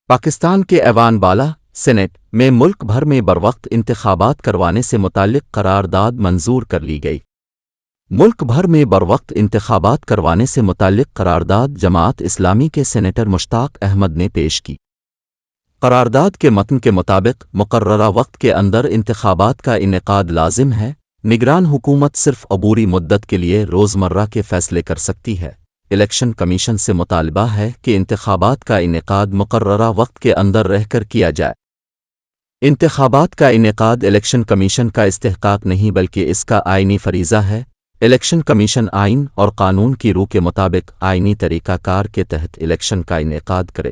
پاکستان کے ایوان بالا سینٹ میں ملک بھر میں بروقت انتخابات کروانے سے متعلق قرارداد منظور کر لی گئی۔ ملک بھر میں بروقت انتخابات کروانے سے متعلق قرارداد جماعت اسلامی کے سینیٹر مشتاق احمد نے پیش کی۔ قرارداد کے متن کے مطابق مقررہ وقت کے اندر انتخابات کا انعقاد لازم ہے۔ نگران حکومت صرف عبوری مدت کے لیے روزمرہ کے فیصلے کر سکتی ہے۔ الیکشن کمیشن سے مطالبہ ہے کہ انتخابات کا انعقاد مقررہ وقت کے اندر رہ کر کیا جائے۔ انتخابات کا انعقاد الیکشن کمیشن کا استحقاق نہیں بلکہ اس کا آئینی فریضہ ہے۔ الیکشن کمیشن آئین اور قانون کی روح کے مطابق آئینی طریقہ کار کے تحت الیکشن کا انعقاد کرے۔